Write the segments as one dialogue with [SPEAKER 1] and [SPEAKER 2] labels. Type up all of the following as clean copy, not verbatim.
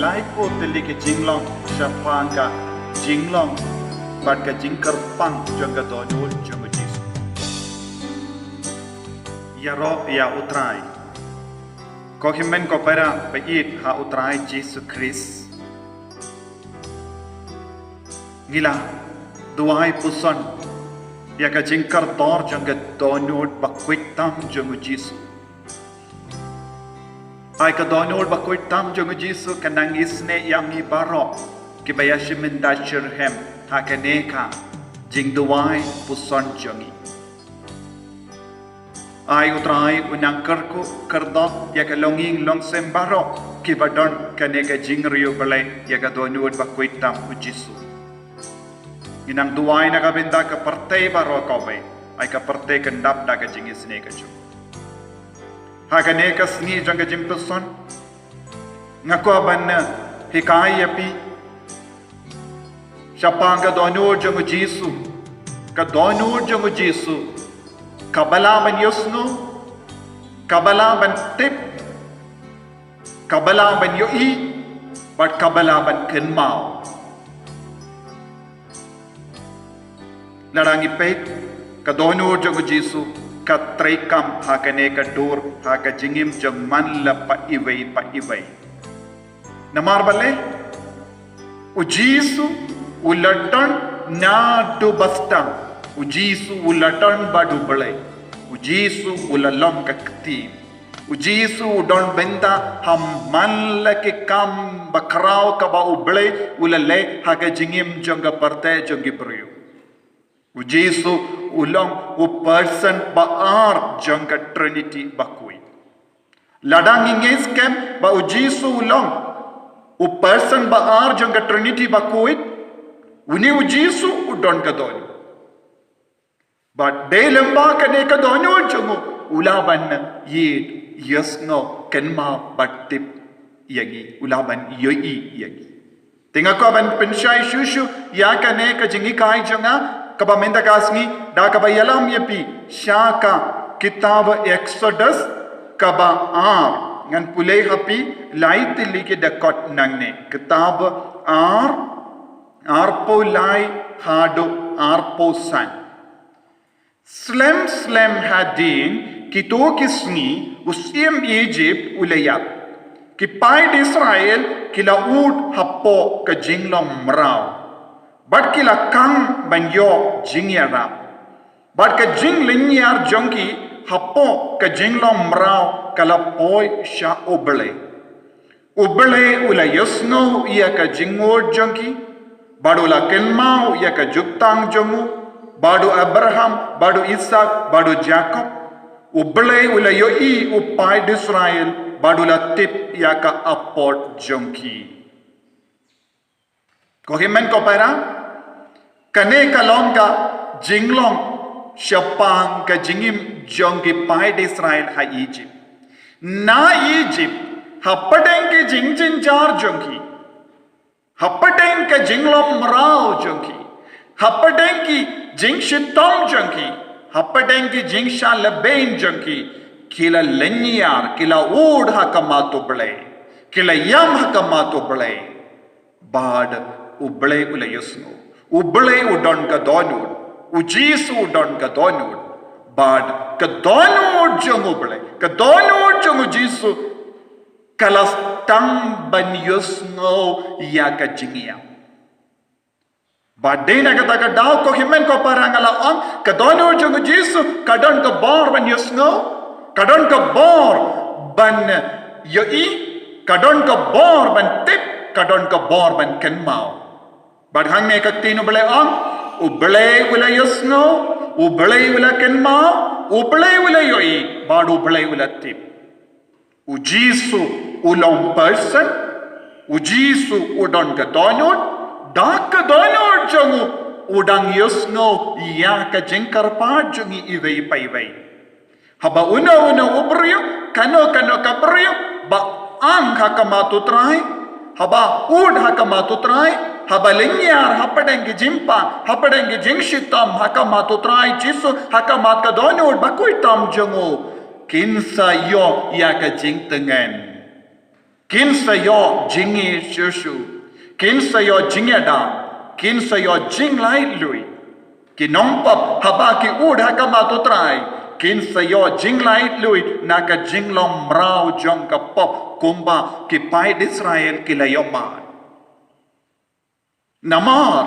[SPEAKER 1] laipo teli ke jinglong shapanga jinglong bat ke jingker pang jangga donul jangga jisu ya rob ya utrai ko himen ko para pait ha utrai jisu Christ ngila duai puson ya ka jingkar dor jangga donul bakwitam jangga jisu ai ka donul bakwitam jangga jisu kanangis ne yami barok kibayashi mendashirhem hakaneka jing duai puson jangi ai utrai unangkar ko kardot ya ka longing long sembaro kibadon kaneka jing rio balai ya ka donul bakwitam jisu inang duai na kabinda ka partay baro kobe ay ka partay kendap da ka jingis ne ka ju hakane ka sni jang ka jimpuson ngako ban hikai api shapanga donor jang jisu ka donor jang jisu kabala ban yosno kabala ban tip kabala ban yoi bat kabala ban kenmao larangi peit ka donor jang jisu ka traikam hakane ka dur haka jingim jang man la pa iwai namar bale u jisu ulatan na do bastam u jisu ulatan badu bale u jisu ulalam ka kti u jisu don benda ham man la ke kam bakrao ka ba ubale ulale haka jingim jang parte jang brio u jisu ulang u person baar jang ka trinity bakui ladang ingis kem ba u jisu ulang u person baar jang ka trinity bakui uni u jisu u don ka don but de lamba ka ne ka don u jangu ulaban ye yasno kenma batip yagi ulaban yoi yagi tinga ko ban penshai shushu ya ka ne ka jingi kai janga kaba menda kasmi da kaba yalam yepi shaka kitab Exodus kaba ngan pulei hapi lai tili ke dakot nangne kitab arpo lai hado arpo san slem hadin kito kisni usim Egypt ulayat ki pai Israel kila ud hapo ka jinglong mrao but kila kang banyo jingyara but ka jing linyar jonki hapo ka jinglong mrao kala poi sha oble ula yosno ya ka jingor jonki badu la kelmao ya ka juktang jongu badu Abraham badu Isaac badu Jacob uble ula yoi upai Israel badu la tip ya ka apot jonki ko himen ko para kane kalong ka jinglong shapang ka jingim jongi pai Israel ha Egypt na Egypt hapadeng ke jingjin jar jongi hapadeng ka jinglong mrao jongi hapadeng ki jingshitom jongi hapadeng ki jingsha labain jongi kila lenyar kila ud hakamato ble kila yam hakamato ble bad uble ula yusno uble udon ka donud ujisu udon ka donud bad ka donud jong uble ka donud jong ujisu kalas tang ban yusno ya ka jingia bad dena kata ka daw ko himen ko parangala on ka donud jong ujisu kadon ka bor ban yusno kadon ka bor ban yoi kadon ka bor ban tip kadon ka bor ban kenmao but hang ne kaktino bale on uble wala yasno uble wala kenma uble wala yoi but uble wala tip ujisu ulong person ujisu udon ka donut dak ka donut jangu udang yasno ya ka jengkar pa jungi iwei paiwei haba una ubriyo kano kabriyo ba ang hakamatu trai haba ud hakamatu trai haba linyar hapadengi jimpa hapadengi jingshitam hakamatu trai jisu hakamat ka donut bakuitam jangu kinsa yo ya ka jingtengen kin sayo jingi shushu kin sayo jingeda kin sayo jinglai lui kinong pop haba ki ud hakama to trai kin sayo jinglai lui naka jinglong mrau jong ka pop kumba ki pai Israel kilayoma namar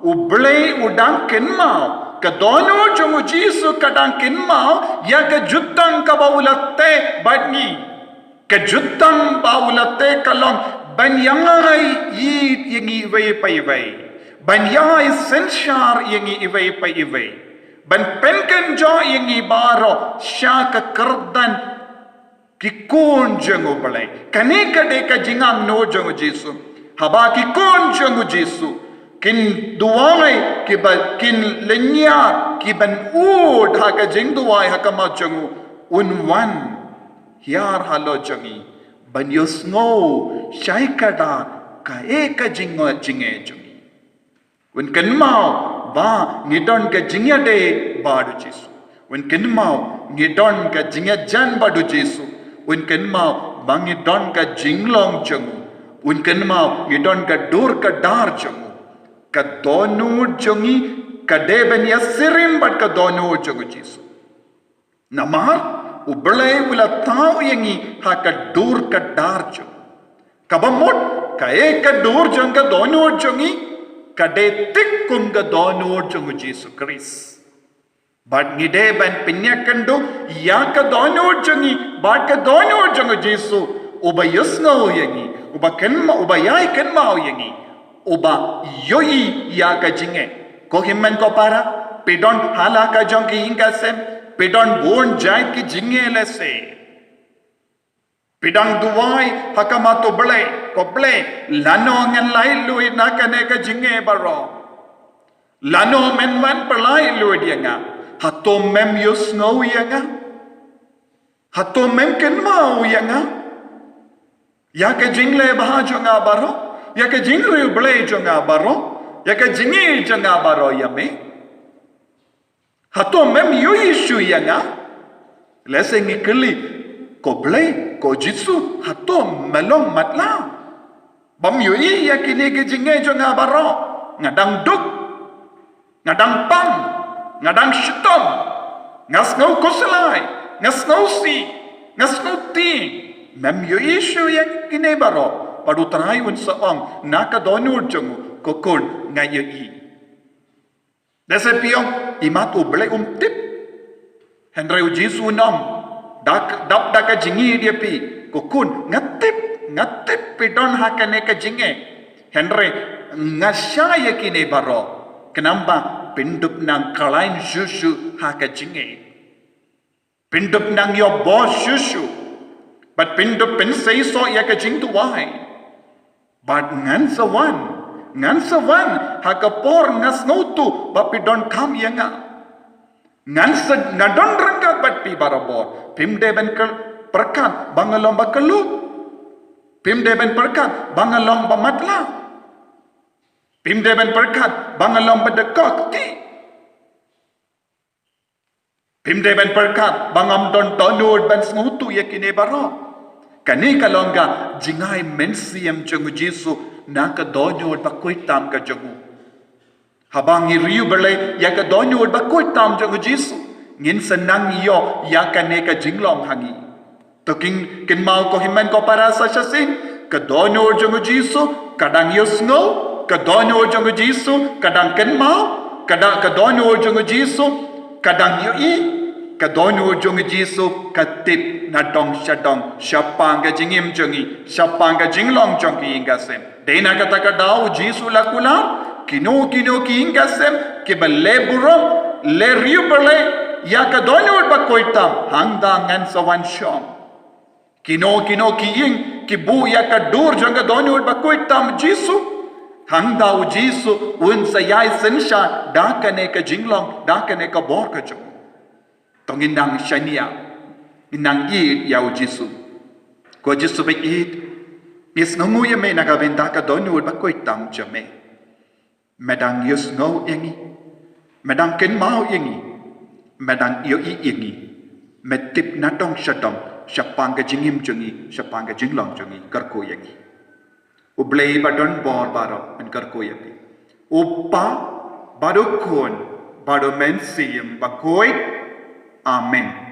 [SPEAKER 1] ublei udang kenmau kadono jongu jisu kadang kenmau ya ka jutang ka baulatte badni ka jutang baulatte kalong ban yangai yit yangi wei pai wei ban yai senshar yangi iwei pai iwei ban penken jo yangi baro shaka kerdan kikun jongu balai kanika de ka jingang no jongu jisu haba kikun jongu jisu kin duwai kin lenya ki ban ud ha ka jing duwai ha ka ma jongu unwan hiar halo jongi ban yosngo shai kada ka eka jingo jinge jongi when kan mau ba ngidon ka jingya de badu jisu when kan mau ngidon ka jingya jan badu jisu when kan mau bang ngidon ka jinglong jongu when kan mau ngidon ka dur ka dar jongu ka donu jongi ka deben ya sirim bat ka donu jongu jisu namar ublai wala tau yangi ha ka dur ka dar jongu kabamot ka eka dur jong ka donu jongi ka de tikkum ka donu jongu jisu Kris bat ngide ban pinyakandu ya ka donu jongi bat ka donu jongu jisu uba yusno yangi uba kenma uba yai kenma yangi uba yoi ya ka jinge ko himmen ko para pidon hala ka jong ki inga sem pidon bon jai ki jinge lese pidang duwai hakama to ble ko ble lano ngan lai lui na ka ne ka jinge baro lano men wan pelai lui dia nga hatom mem yusno yanga hatom mem ken mau yanga ya ka jingle bah jonga baro ya ka jingru ble jonga baro ya ka jingi jonga baro yame hatom mem yui shu yanga lese ngi kli ko ble ko jitsu hatom melong matla bam yui ya kini ke jinge jonga baro ngadang duk ngadang pam ngadang shitom ngasno koslai ngasno si ngasno ti mem yui shu ya kini baro padu tarai un saong naka donur jongu kokon ngayi dese piong imat uble tip henry jisu nom dak dap daka jingi dia pi kokun ngatip pidon hakane ka jinge henry ngasaya kini baro kenamba pindup nang kalain shushu haka jinge pindup nang yo boss shushu but pindup pin say so ya ka jing tu wai but ngan sawan hakapor ngas notu bapi don kam yanga ngan ngadon rangka bat pi barabor pimde ben perkat bangalom bakalu pimde ben perkat bangalom bamatla pimde ben perkat bangalom badakok ti pimde ben perkat bangam don tonur ben snutu yakine baro kani kalonga jingai mensiam jongu jisu naka donyor bakoi tam ka jongu habangi riu berle ya ka donyor bakoi tam jongu jisu ngin senang yo ya kane ka jinglong hangi to kin mau ko himen ko para sa sasin ka donyor jongu jisu kadang yosno ka donyor jongu jisu kadang ken mau kadang ka donyor jongu jisu kadang yo kadonu jongi jisu katip na dong shadong shapanga jingim jongi shapanga jinglong jongi ingasem dena kata ka dau jisu lakula kino ki ingasem ke balle burom le riubale ya kadonu bakoitam hangda ngan sawan shom kino ki ing ki bu ya kadur jonga donu bakoitam jisu hangda u jisu un sayai sensha dakane ka jinglong dakane ka bor ka jong tong inang shania inang it yau jisu ko jisu be it is no mu yeme na gabenda ka donu ba ko tam jame medang yus no yengi medang ken mau yengi medang yo i yengi metip na dong shadong syapang ke jingim jungi syapang ke jinglong jungi kerko yagi ublei badon bor baro en kerko yagi upa badokon bado mensiyem bakoi amen